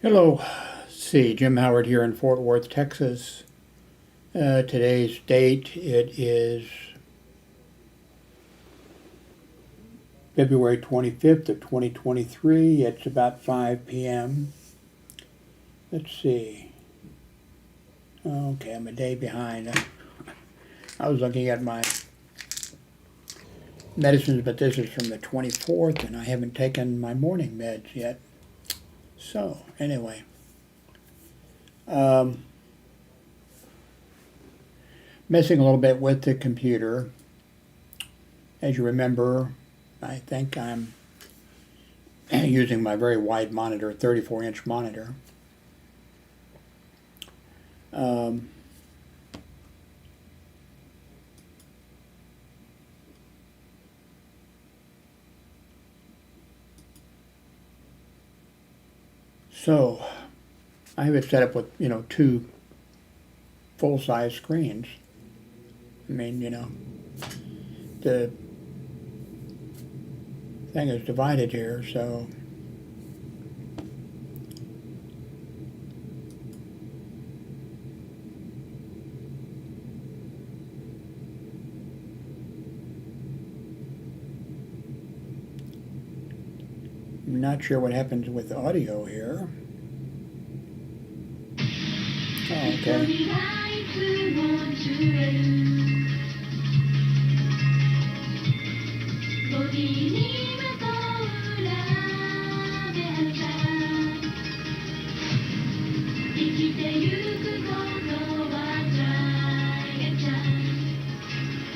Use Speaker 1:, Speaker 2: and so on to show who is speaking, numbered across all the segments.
Speaker 1: Hello, see, Jim Howard here in Fort Worth, Texas. Today's date, it is February 25th of 2023. It's about 5 p.m. Let's see. Okay, I'm a day behind. I was looking at my medicines, but this is from the 24th, and I haven't taken my morning meds yet. So, anyway. Messing a little bit with the computer. As you remember, I think I'm using my very wide monitor, 34-inch monitor. So I have it set up with, two full-size screens. I mean, the thing is divided here, so I'm not sure what happens with the audio here. Oh, okay.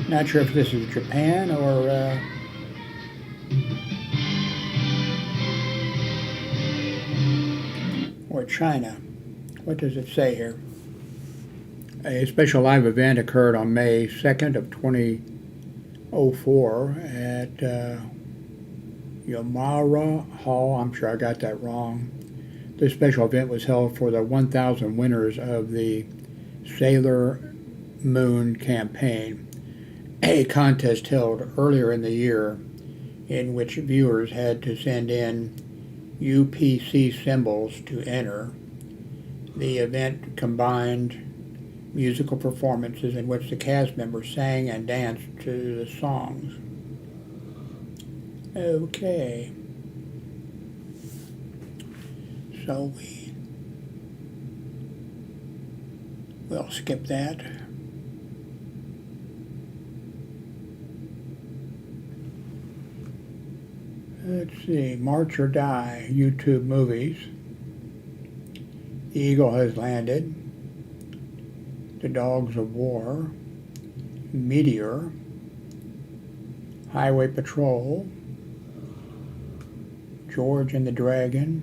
Speaker 1: Not sure if this is Japan or China. What does it say here? A special live event occurred on May 2nd of 2004 at Yamara Hall. I'm sure I got that wrong. This special event was held for the 1,000 winners of the Sailor Moon campaign, a contest held earlier in the year in which viewers had to send in UPC symbols to enter. The event combined musical performances in which the cast members sang and danced to the songs. Okay. So we'll skip that. Let's see, March or Die, YouTube movies. The Eagle Has Landed, The Dogs of War, Meteor, Highway Patrol, George and the Dragon,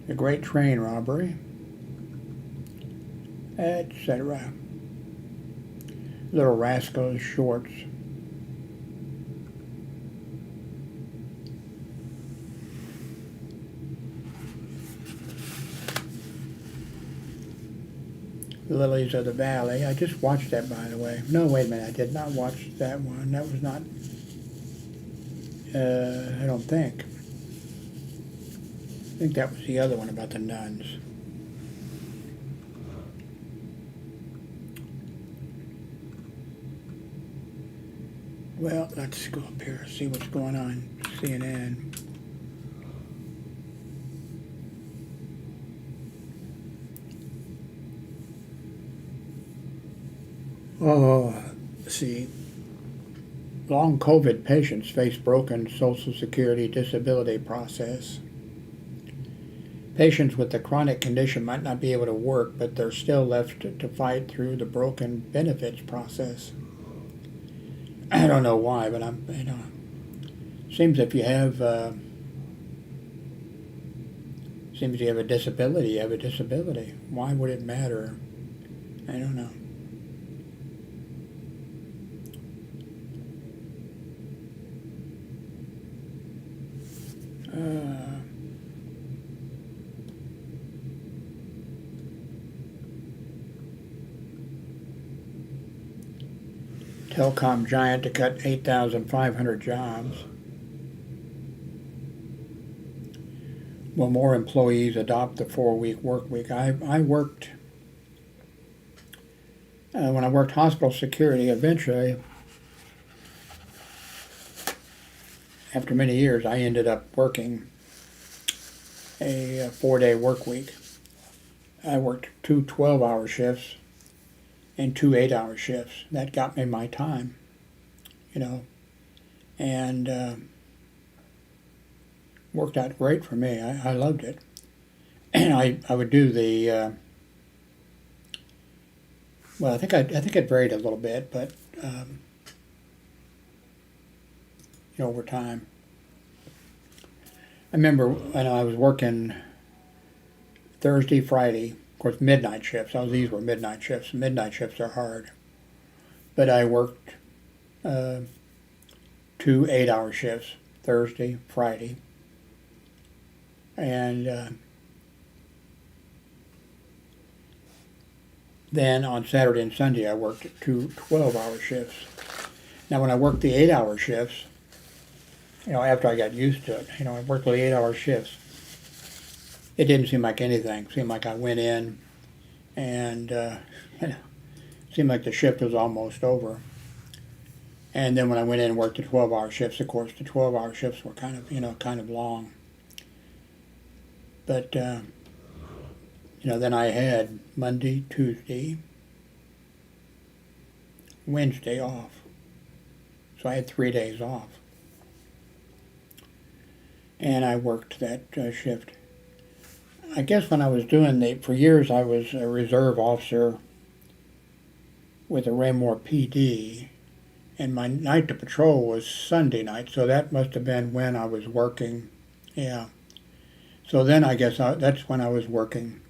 Speaker 1: The Great Train Robbery, etc. Little Rascals shorts. Lilies of the Valley. I just watched that, by the way. No, wait a minute. I did not watch that one. That was not, I don't think. I think that was the other one about the nuns. Well, let's go up here and see what's going on. CNN. Oh, see. Long COVID patients face broken Social Security disability process. Patients with the chronic condition might not be able to work, but they're still left to fight through the broken benefits process. I don't know why, but seems if you have, seems you have a disability, you have a disability. Why would it matter? I don't know. telecom giant to cut 8,500 jobs. Will more employees adopt the 4-week work week? I worked, when I worked hospital security, eventually, after many years, I ended up working a 4-day work week. I worked 2 12-hour shifts and 2 8-hour shifts. That got me my time, and worked out great for me. I loved it. And I would do the, well, I think it varied a little bit, but, over time. I remember when I was working Thursday, Friday, of course, midnight shifts. These were midnight shifts. Midnight shifts are hard. But I worked 2 8-hour shifts, Thursday, Friday. And then on Saturday and Sunday, I worked 2 12-hour shifts. Now, when I worked the 8-hour shifts, after I got used to it, I worked the 8-hour shifts. It didn't seem like anything. It seemed like I went in and it seemed like the shift was almost over. And then when I went in and worked the 12-hour shifts, of course, the 12-hour shifts were kind of long. But, then I had Monday, Tuesday, Wednesday off. So I had 3 days off. And I worked that shift. I guess when I was doing for years I was a reserve officer with the Raymore PD, and my night to patrol was Sunday night, so that must have been when I was working, yeah. So then I guess that's when I was working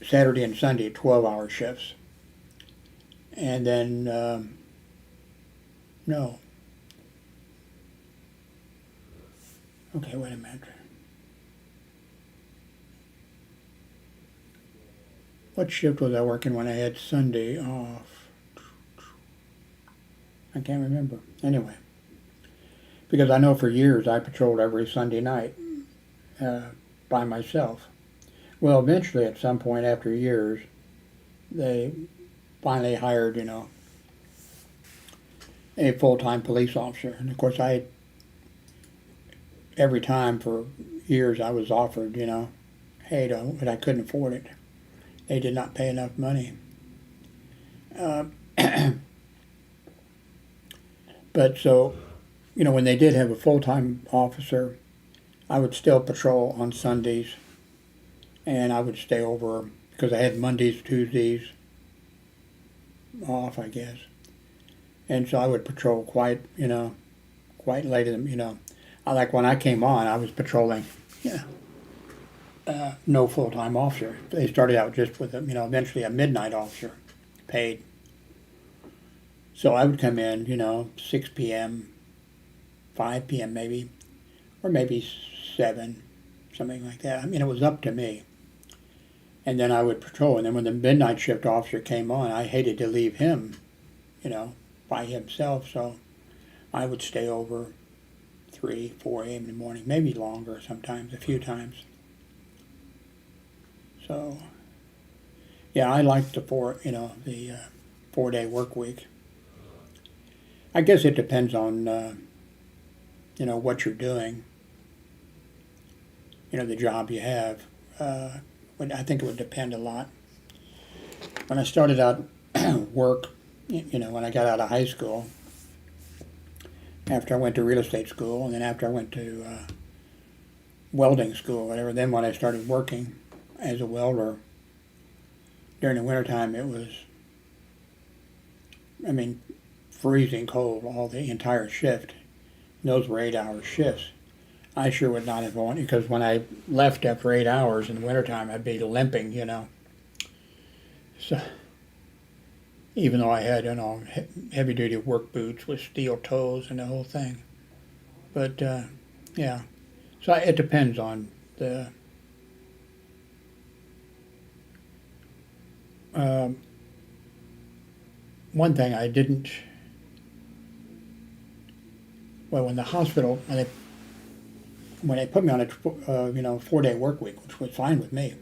Speaker 1: Saturday and Sunday, 12-hour shifts. And then, no. Okay, wait a minute. What shift was I working when I had Sunday off? I can't remember. Anyway, because I know for years I patrolled every Sunday night by myself. Well, eventually, at some point after years, they finally hired, a full-time police officer. And of course, every time for years I was offered, hey, but I couldn't afford it. They did not pay enough money. But so, when they did have a full-time officer, I would still patrol on Sundays, and I would stay over because I had Mondays, Tuesdays off, I guess. And so I would patrol quite late in the, like when I came on, I was patrolling, no full-time officer. They started out just with, eventually a midnight officer, paid. So I would come in, 6 p.m., 5 p.m. maybe, or maybe 7, something like that. It was up to me. And then I would patrol. And then when the midnight shift officer came on, I hated to leave him, by himself. So I would stay over 3, 4 a.m. in the morning, maybe longer sometimes, a few times. So, yeah, I liked the 4-day work week. I guess it depends on, what you're doing, the job you have. I think it would depend a lot. When I started out work, when I got out of high school, after I went to real estate school, and then after I went to welding school, whatever, then when I started working as a welder, during the wintertime, it was, freezing cold, the entire shift. Those were 8-hour shifts. I sure would not have wanted, because when I left after 8 hours in the wintertime, I'd be limping, So, even though I had, heavy-duty work boots with steel toes and the whole thing. But, yeah. So it depends on one thing I didn't, well, in the hospital, when they put me on a 4-day work week, which was fine with me,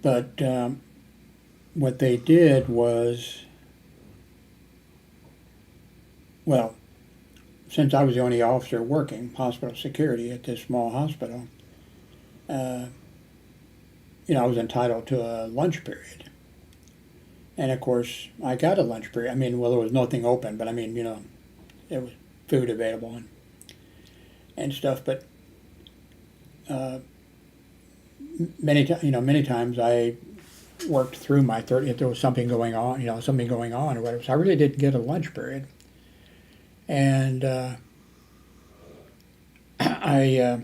Speaker 1: but what they did was, well, since I was the only officer working hospital security at this small hospital, I was entitled to a lunch period. And of course, I got a lunch period. I mean, well, there was nothing open, but I mean, there was food available and stuff. But many times I worked through my 30 if there was something going on, or whatever. So I really didn't get a lunch period. And I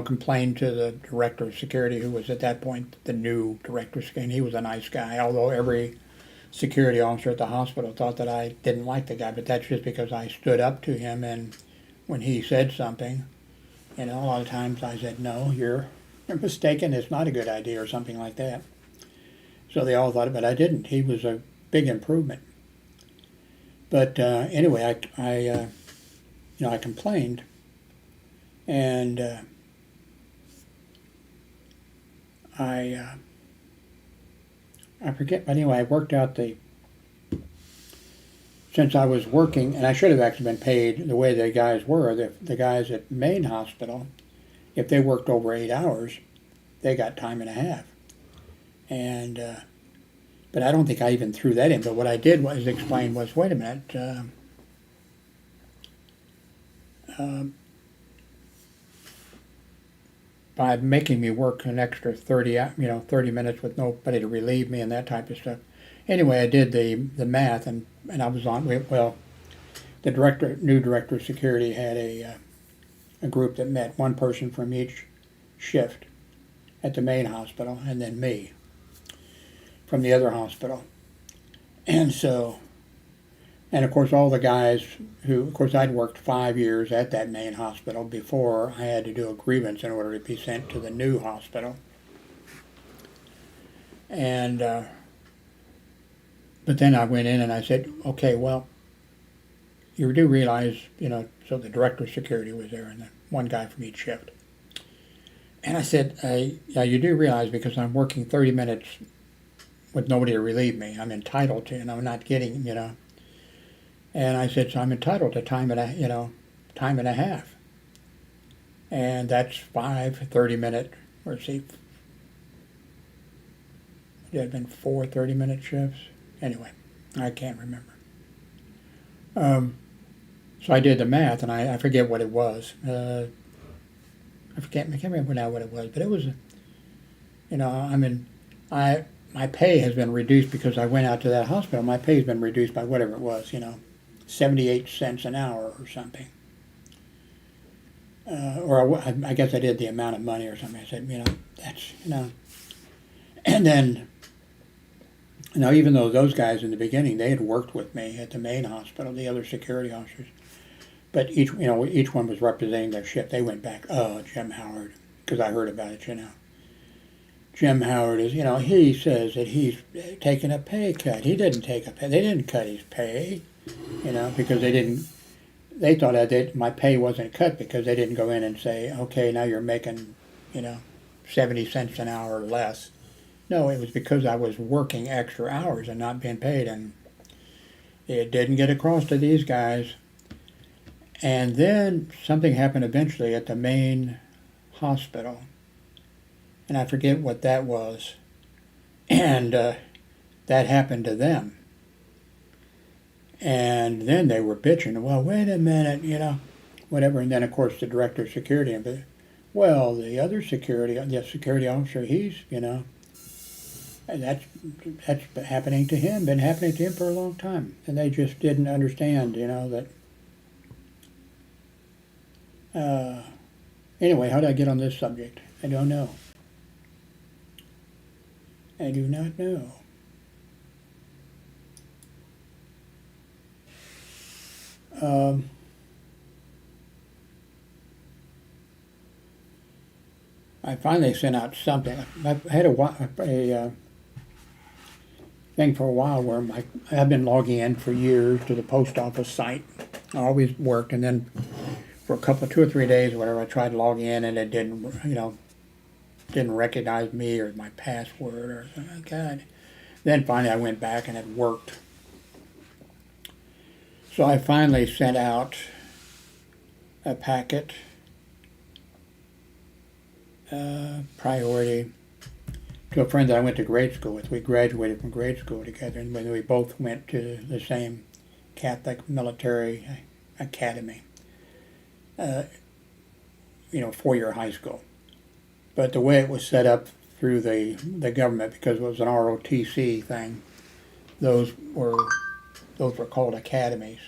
Speaker 1: complained to the director of security, who was at that point the new director of security. He was a nice guy, although every security officer at the hospital thought that I didn't like the guy, but that's just because I stood up to him, and when he said something, a lot of times I said, no, you're mistaken, it's not a good idea, or something like that. So they all thought it, but I didn't. He was a big improvement. But anyway, I complained, and I forget, but anyway, I worked out since I was working, and I should have actually been paid the way the guys were, the guys at Maine Hospital, if they worked over 8 hours, they got time and a half. And, but I don't think I even threw that in, but what I did was explain was, wait a minute, by making me work an extra 30 minutes with nobody to relieve me and that type of stuff. Anyway, I did the math, and I was on, well, the new director of security had a group that met, one person from each shift at the main hospital, and then me from the other hospital. And so, and of course all the guys of course I'd worked 5 years at that main hospital before I had to do a grievance in order to be sent to the new hospital. And, but then I went in and I said, okay, well, you do realize, so the director of security was there and one guy from each shift. And I said, yeah, you do realize because I'm working 30 minutes with nobody to relieve me, I'm entitled to, and I'm not getting, And I said, so I'm entitled to time and a half. And that's 5 30-minute, or see, there had been 4 30-minute shifts. Anyway, I can't remember. So I did the math, and I forget what it was. I can't remember now what it was, but it was, my pay has been reduced because I went out to that hospital. My pay has been reduced by whatever it was, 78 cents an hour or something. Or I guess I did the amount of money or something. I said, that's, And then, even though those guys in the beginning, they had worked with me at the main hospital, the other security officers, but each one was representing their shift. They went back, oh, Jim Howard, because I heard about it, Jim Howard is, he says that he's taken a pay cut. He didn't take a pay. They didn't cut his pay, because they thought that my pay wasn't cut because they didn't go in and say, okay, now you're making, 70 cents an hour less. No, it was because I was working extra hours and not being paid, and it didn't get across to these guys. And then something happened eventually at the main hospital, and I forget what that was, and that happened to them. And then they were bitching, well, wait a minute, whatever. And then, of course, the director of security, well, the other security officer, he's, and that's happening to him, been happening to him for a long time. And they just didn't understand, that. Anyway, how did I get on this subject? I don't know. I do not know. I finally sent out something. I had a thing for a while where I've been logging in for years to the post office site. I always worked, and then for a couple, 2 or 3 days or whatever, I tried to log in and it didn't recognize me or my password or something like that. Then finally I went back and it worked. So I finally sent out a packet, priority, to a friend that I went to grade school with. We graduated from grade school together, and we both went to the same Catholic military academy, 4-year high school. But the way it was set up through the government, because it was an ROTC thing, those were called academies.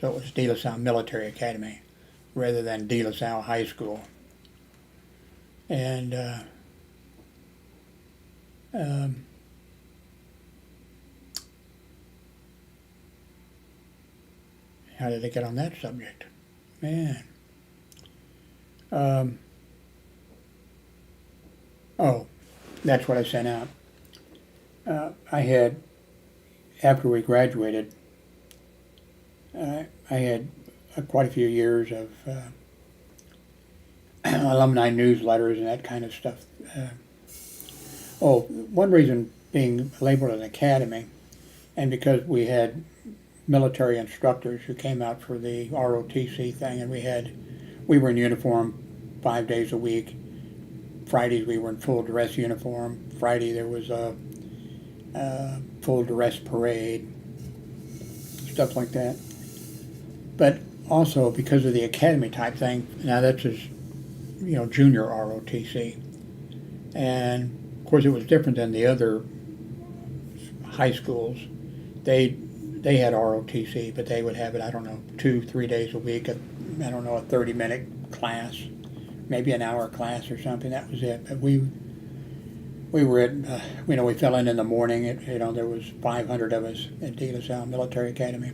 Speaker 1: So it was De La Salle Military Academy rather than De La Salle High School. And how did I get on that subject? Man. Oh, that's what I sent out. I had, after we graduated, I had quite a few years of alumni newsletters and that kind of stuff. One reason being labeled an academy, and because we had military instructors who came out for the ROTC thing, and we were in uniform 5 days a week. Fridays we were in full dress uniform. Friday there was a full dress parade, stuff like that. But also because of the academy type thing, now that's just, junior ROTC. And of course it was different than the other high schools. They had ROTC, but they would have it, 2-3 days a week, a 30-minute class, maybe an hour class or something. That was it. But we were at, we fell in the morning. There was 500 of us at De La Salle Military Academy.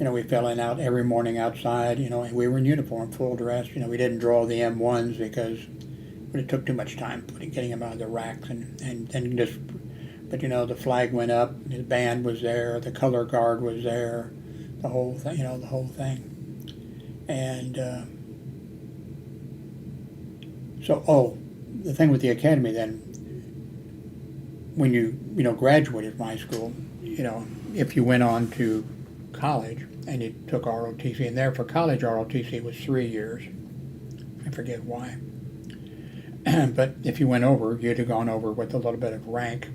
Speaker 1: We fell in out every morning outside, and we were in uniform, full dress. We didn't draw the M1s because it took too much time getting them out of the racks and just, but the flag went up, the band was there, the color guard was there, the whole thing, the whole thing. And the thing with the academy then, when you graduated from high school, if you went on to college and you took ROTC, and there for college ROTC was 3 years. I forget why. But if you went over, you'd have gone over with a little bit of rank.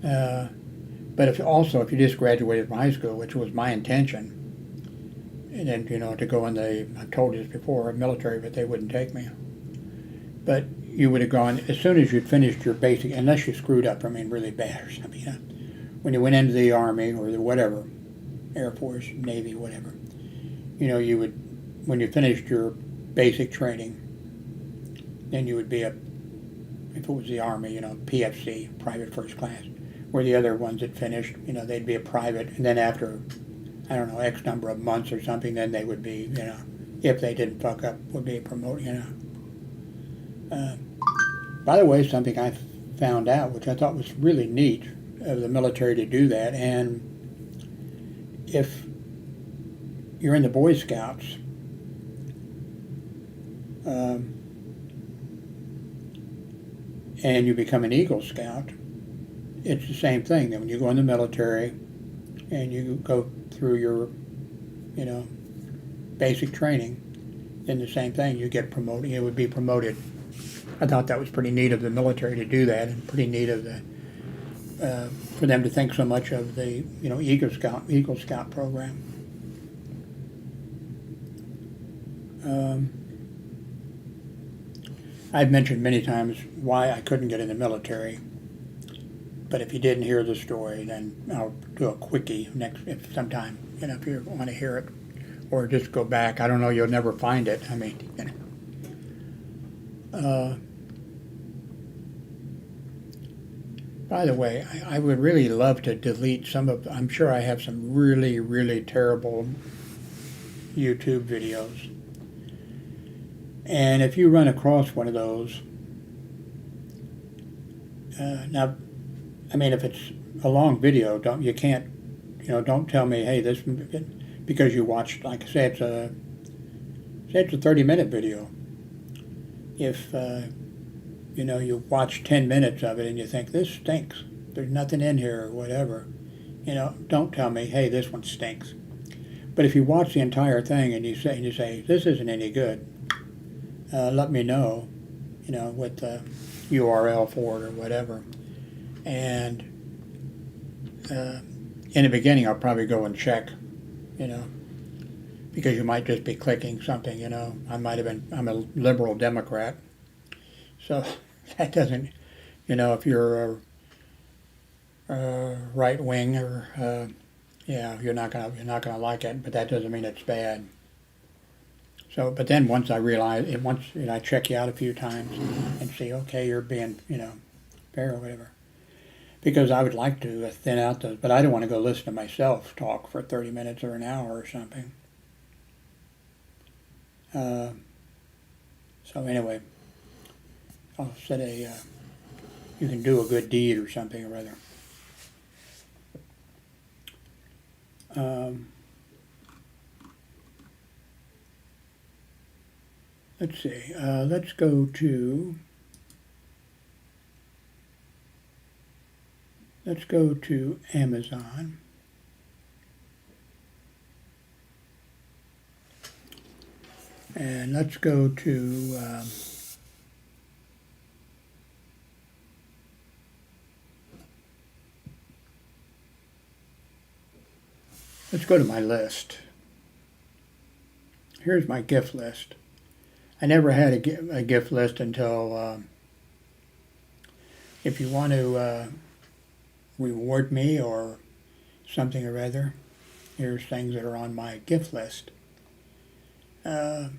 Speaker 1: But if you just graduated from high school, which was my intention, and then to go in I told you this before, military, but they wouldn't take me. But you would have gone as soon as you'd finished your basic, unless you screwed up, really bad or something. When you went into the Army or the whatever, Air Force, Navy, whatever, you would, when you finished your basic training, then you would be if it was the Army, PFC, private first class, where the other ones that finished, they'd be a private, and then after, X number of months or something, then they would be, if they didn't fuck up, would be promoted, By the way, something I found out, which I thought was really neat of the military to do that, and if you're in the Boy Scouts, and you become an Eagle Scout, it's the same thing. Then when you go in the military and you go through your, basic training, then the same thing, you get promoted, you would be promoted. I thought that was pretty neat of the military to do that, and pretty neat of for them to think so much of the, Eagle Scout program. I've mentioned many times why I couldn't get in the military, but if you didn't hear the story, then I'll do a quickie sometime, if you want to hear it, or just go back. I don't know, you'll never find it. By the way, I would really love to delete I'm sure I have some really, really terrible YouTube videos. And if you run across one of those, now, I mean, if it's a long video, don't tell me, hey, this, because you watched, like I said, say it's a 30-minute video. If, you watch 10 minutes of it and you think, this stinks, there's nothing in here or whatever, don't tell me, hey, this one stinks. But if you watch the entire thing and you say, this isn't any good, let me know, with the URL for it or whatever. And in the beginning, I'll probably go and check, because you might just be clicking something, I'm a liberal Democrat. So that doesn't, if you're a right wing or, you're not gonna like it, but that doesn't mean it's bad. So, but then once I realize it, I check you out a few times and see, okay, you're being, fair or whatever. Because I would like to thin out those, but I don't want to go listen to myself talk for 30 minutes or an hour or something. So anyway, I'll set you can do a good deed or something or other. Let's see, let's go to Amazon. And let's go to my list. Here's my gift list. I never had a gift list until, if you want to reward me or something or other, here's things that are on my gift list. A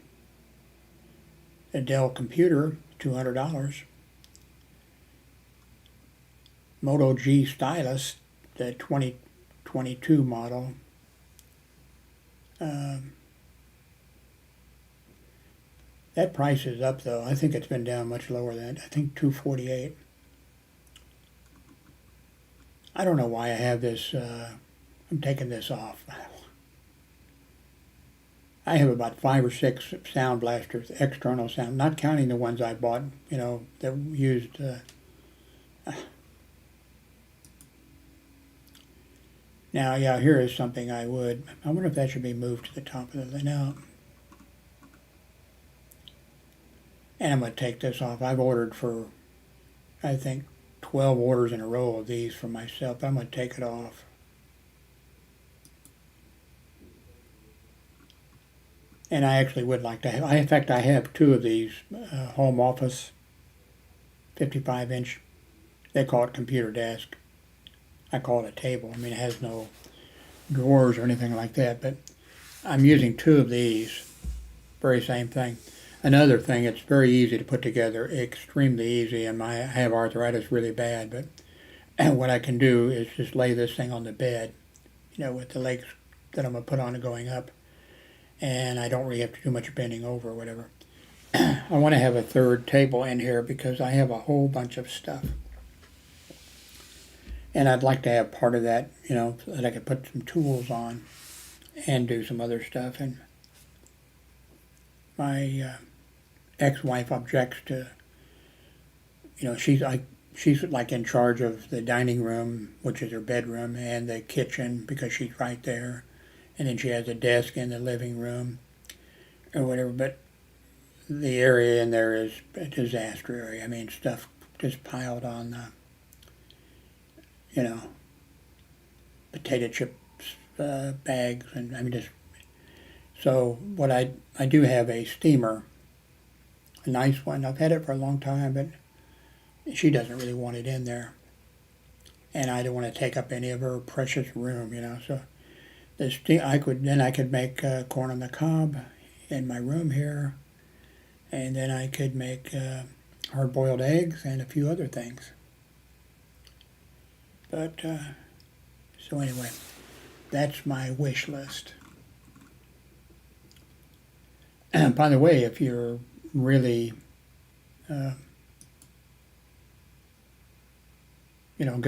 Speaker 1: Dell computer, $200. Moto G stylus, the 2022 model. That price is up though. I think it's been down much lower than that. I think $248. I don't know why I have this. I'm taking this off. I have about 5 or 6 sound blasters, external sound, not counting the ones I bought, that used. Now, yeah, here is something I wonder if that should be moved to the top of the, no. And I'm going to take this off. I've ordered for, I think, 12 orders in a row of these for myself. I'm going to take it off. And I actually would like to have, in fact, I have 2 of these home office 55-inch. They call it computer desk. I call it a table. I mean, it has no drawers or anything like that, but I'm using 2 of these. Very same thing. Another thing, it's very easy to put together, extremely easy, and I have arthritis really bad, but what I can do is just lay this thing on the bed, with the legs that I'm going to put on it going up, and I don't really have to do much bending over or whatever. I want to have a third table in here because I have a whole bunch of stuff. And I'd like to have part of that, so that I could put some tools on and do some other stuff. And my ex-wife objects to, she's like in charge of the dining room, which is her bedroom, and the kitchen because she's right there. And then she has a desk in the living room or whatever. But the area in there is a disaster area. I mean, stuff just piled on the, potato chips bags, and I mean just. So what I do have a steamer, a nice one. I've had it for a long time, but she doesn't really want it in there, and I don't want to take up any of her precious room, So I could make corn on the cob in my room here, and then I could make hard-boiled eggs and a few other things. But, so anyway, that's my wish list. And by the way, if you're really, good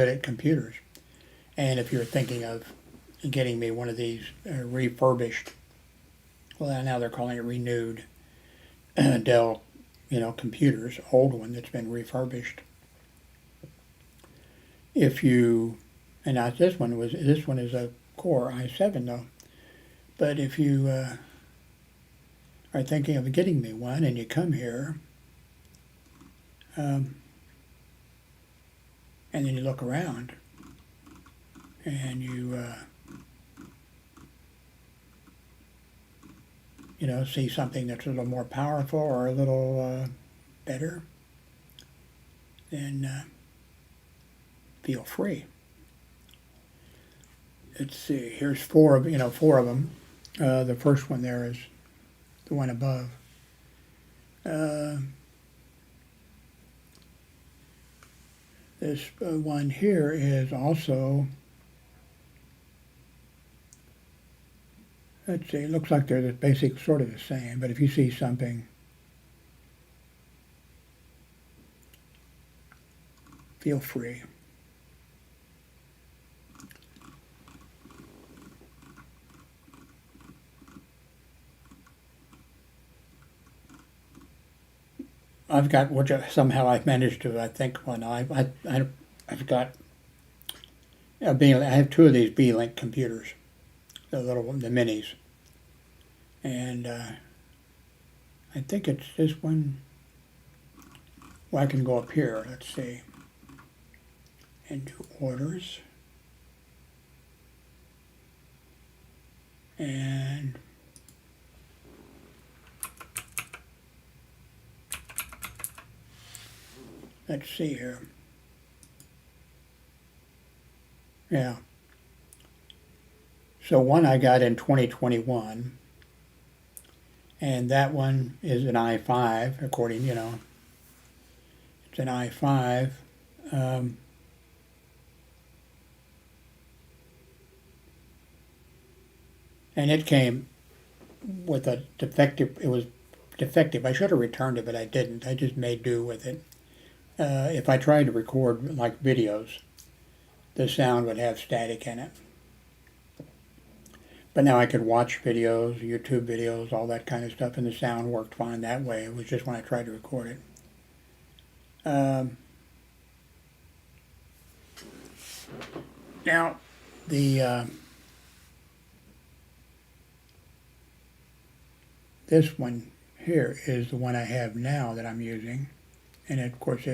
Speaker 1: at computers. And if you're thinking of getting me one of these refurbished, well, now they're calling it renewed Dell, computers, old one that's been refurbished. If you, and not this one is a Core i7 though, but if you are thinking of getting me one and you come here, and then you look around and you see something that's a little more powerful or a little better, then feel free. Let's see. Here's four of them. The first one there is the one above. This one here is also. Let's see. It looks like they're the basic, sort of the same. But if you see something, feel free. I've got, which somehow I've managed to, I think, I've got I have two of these B-Link computers, the little one, the minis, and I think it's this one. Well, I can go up here. Let's see, and do orders, and let's see here. Yeah. So one I got in 2021, and that one is an i5, according, it's an i5. And it came with a defective, it was defective. I should have returned it, but I didn't. I just made do with it. If I tried to record like videos, the sound would have static in it. But now I could watch videos, YouTube videos, all that kind of stuff, and the sound worked fine that way. It was just when I tried to record it. Now, this one here is the one I have now that I'm using. And of course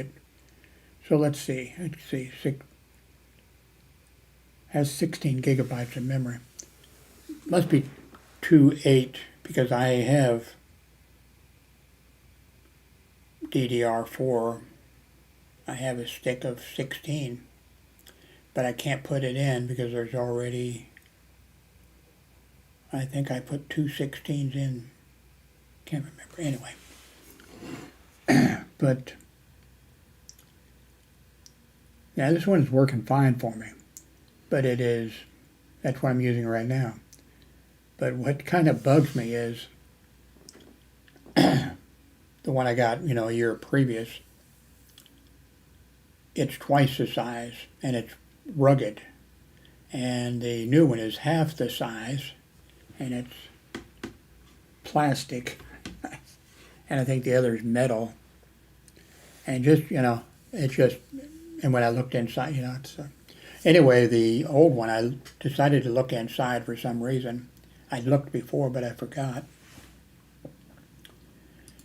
Speaker 1: so let's see, has 16 gigabytes of memory. Must be 2.8 because I have DDR4. I have a stick of 16, but I can't put it in because there's already, I think I put two 16s in, can't remember, anyway. But yeah, this one is working fine for me, but that's what I'm using right now. But what kind of bugs me is the one I got, a year previous, it's twice the size and it's rugged. And the new one is half the size and it's plastic. And I think the other is metal. And just, it's just, and when I looked inside, it's, anyway, the old one, I decided to look inside for some reason. I'd looked before, but I forgot.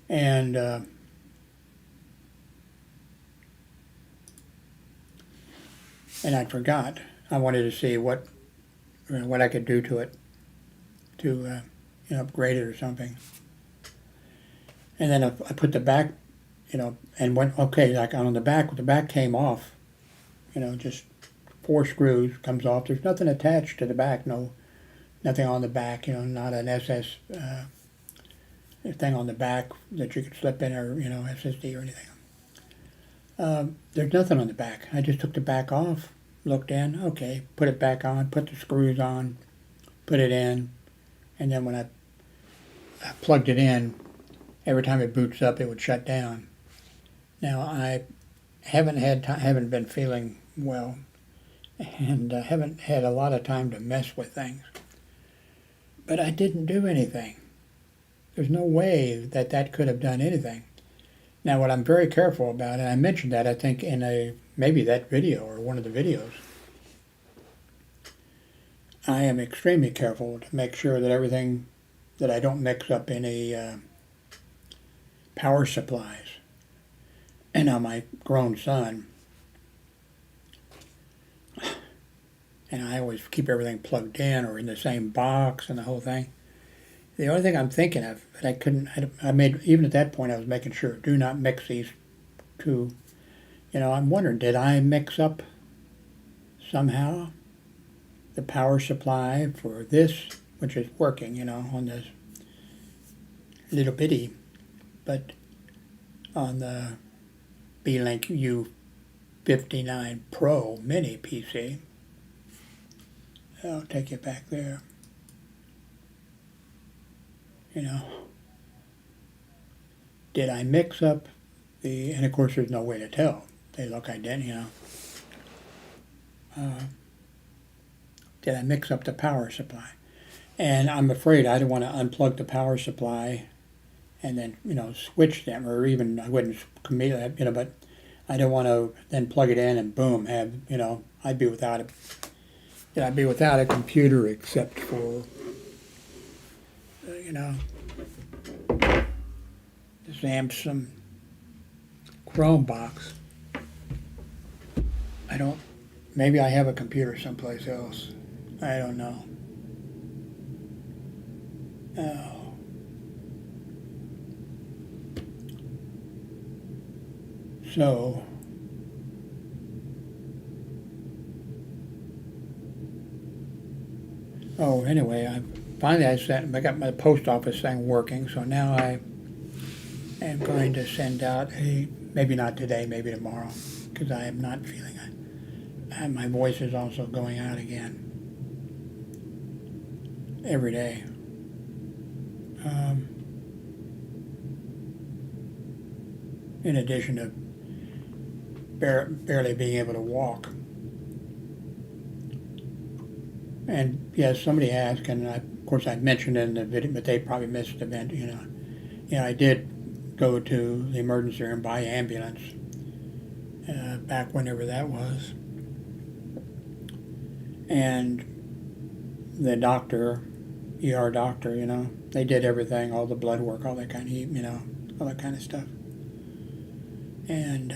Speaker 1: And I forgot. I wanted to see what I could do to it to upgrade it or something. And then I put the back, and went, okay, like on the back came off, just 4 screws comes off. There's nothing attached to the back, nothing on the back, not an SS thing on the back that you could slip in or, SSD or anything. There's nothing on the back. I just took the back off, looked in, okay, put it back on, put the screws on, put it in, and then when I plugged it in, every time it boots up, it would shut down. Now I haven't been feeling well, and haven't had a lot of time to mess with things. But I didn't do anything. There's no way that that could have done anything. Now, what I'm very careful about, and I mentioned that I think in maybe that video or one of the videos, I am extremely careful to make sure that that I don't mix up any power supplies. And now my grown son, and I always keep everything plugged in or in the same box and the whole thing. The only thing I'm thinking of, but even at that point I was making sure, do not mix these two. I'm wondering, did I mix up somehow the power supply for this, which is working, on this little bitty, but on the B-Link U59 Pro Mini PC. I'll take you back there. Did I mix up and of course there's no way to tell. They look identical, did I mix up the power supply? And I'm afraid I don't want to unplug the power supply and then, switch them, or even I wouldn't commit, but I don't want to then plug it in and boom, I'd be without a computer except for, the Samsung Chrome box. Maybe I have a computer someplace else. I don't know. Oh. So, anyway, I got my post office thing working, so now I am going to send out maybe not today, maybe tomorrow, because I am not feeling it. And my voice is also going out again every day. In addition to barely being able to walk. And yes, somebody asked, and of course I mentioned it in the video, but they probably missed the event. I did go to the emergency room by ambulance back whenever that was, and the doctor, ER doctor, they did everything, all the blood work, all that kind of, all that kind of stuff, and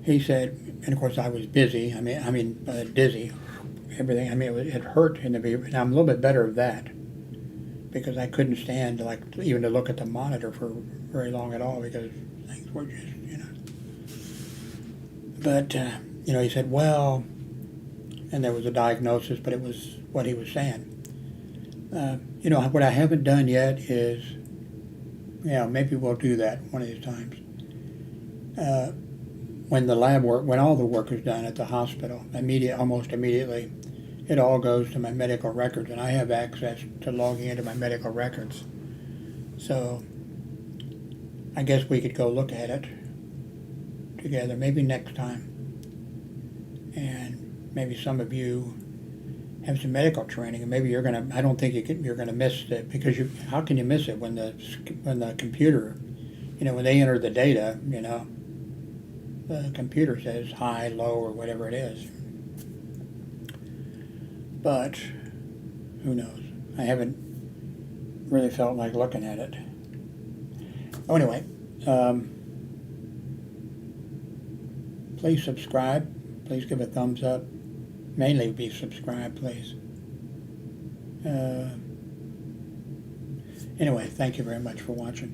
Speaker 1: he said, and of course I was busy. Dizzy, everything. It hurt in the beginning. I'm a little bit better of that because I couldn't stand even to look at the monitor for very long at all because things were just, But he said, well, and there was a diagnosis, but it was what he was saying. What I haven't done yet is, maybe we'll do that one of these times. When all the work is done at the hospital, almost immediately, it all goes to my medical records, and I have access to logging into my medical records. So I guess we could go look at it together, maybe next time. And maybe some of you have some medical training, and maybe I don't think you're gonna miss it, because how can you miss it when the computer, when they enter the data, the computer says high, low, or whatever it is. But who knows? I haven't really felt like looking at it. Oh, anyway, please subscribe. Please give a thumbs up. Mainly be subscribed, please. Anyway, thank you very much for watching.